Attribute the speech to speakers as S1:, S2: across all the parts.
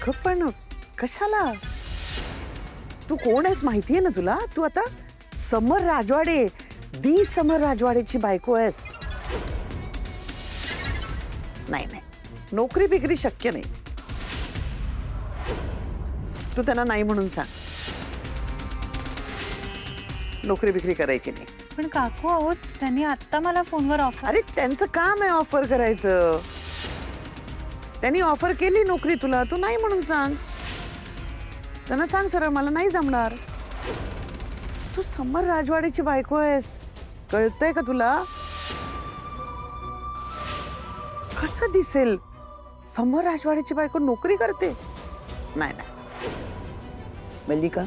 S1: अगं पण कशाला? तू कोण आहेस माहितीये ना तुला? तू आता समर राजवाडे, दी समर राजवाडेची बायको आहेस. नाही नाही, नोकरी बिकरी शक्य नाही. तू त्यांना नाही म्हणून सांग. नोकरी बिकरी करायची नाही.
S2: पण काकू अहो त्यांनी आता मला फोनवर ऑफर.
S1: अरे त्यांचं काम आहे ऑफर करायचं. त्यांनी ऑफर केली नोकरी तुला, तू नाही म्हणून सांग. त्यांना सांग सरळ मला नाही जमणार. तू समर राजवाडेची बायको आहेस, कळतंय का तुला? कसं दिसेल समर राजवाडेची बायको नोकरी करते? नाही नाही.
S3: मल्लिका,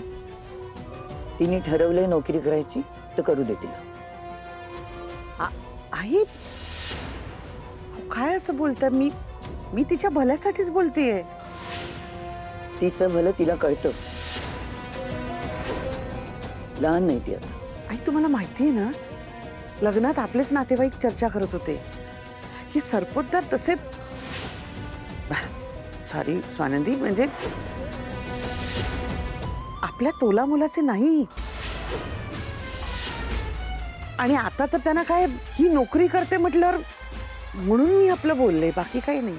S3: तिने ठरवलंय नोकरी करायची तर करू दे तिला.
S1: आई काय असं बोलताय? मी तिच्या भल्यासाठीच बोलतेय.
S3: तिचं भलं तिला कळतं. लहान नाही ती आता.
S1: आई तुम्हाला माहितीये ना, लग्नात आपलेच नातेवाईक चर्चा करत होते की सरपोतदार तसे, सॉरी स्वानंदी, म्हणजे आपल्या तोला मुलाचे नाही. आणि आता तर त्यांना काय ही नोकरी करते म्हटल्यावर म्हणून मी आपलं बोलले, बाकी काही नाही.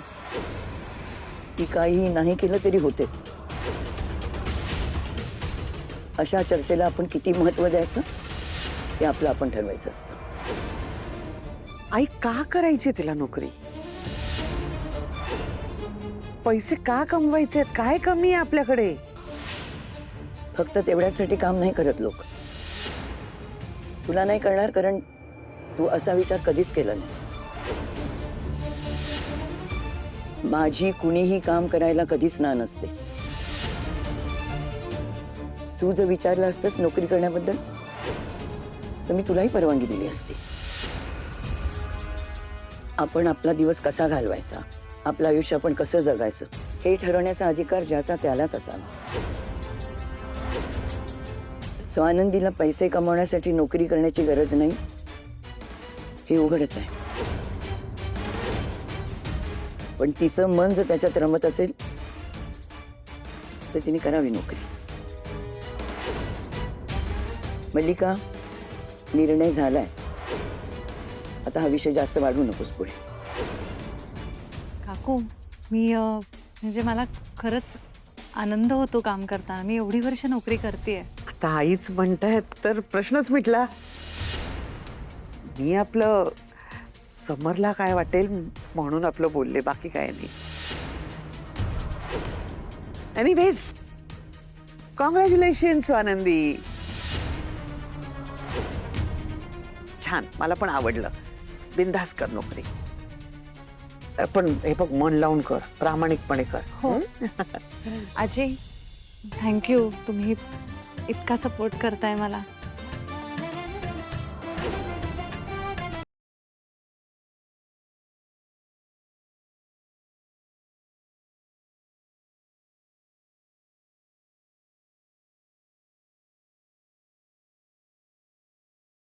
S3: ती काही नाही केलं तरी होतेच. अशा चर्चेला आपण किती महत्व द्यायचं ते आपलं आपण ठरवायचं असतं.
S1: आई का करायची तिला नोकरी? पैसे का कमवायचे? काय कमी आहे आपल्याकडे?
S3: फक्त तेवढ्यासाठी काम नाही करत लोक. तुला नाही करणार कारण तू असा विचार कधीच केला नाहीस. माझी कुणीही काम करायला कधीच ना नसते. तू जर विचारलं असतंस नोकरी करण्याबद्दल तर मी तुलाही परवानगी दिली असती. आपण आपला दिवस कसा घालवायचा, आपलं आयुष्य आपण कसं जगायचं हे ठरवण्याचा अधिकार ज्याचा त्यालाच असावा. स्वानंदीला पैसे कमवण्यासाठी नोकरी करण्याची गरज नाही हे उघडच आहे. पण तिचं मन जर त्याच्यात रमत असेल तर तिने करावी नोकरी. मल्लिका, निर्णय झालाय. आता हा विषय जास्त वाढवू नकोस पुढे.
S2: काकू मी म्हणजे मला खरंच आनंद होतो काम करताना. मी एवढी वर्ष नोकरी करतेय.
S1: आता आईच म्हणतायत तर प्रश्नच मिटला. मी आपलं समरला काय वाटेल म्हणून आपलं बोलले, बाकी काय नाही. एनिवेज, कॉंग्रॅच्युलेशन्स आनंदी. छान, मला पण आवडलं. बिनधास्त कर नोकरी. पण हे बघ, मन लावून कर, प्रामाणिकपणे कर.
S2: हो आजी, थँक्यू. तुम्ही इतका सपोर्ट करताय मला.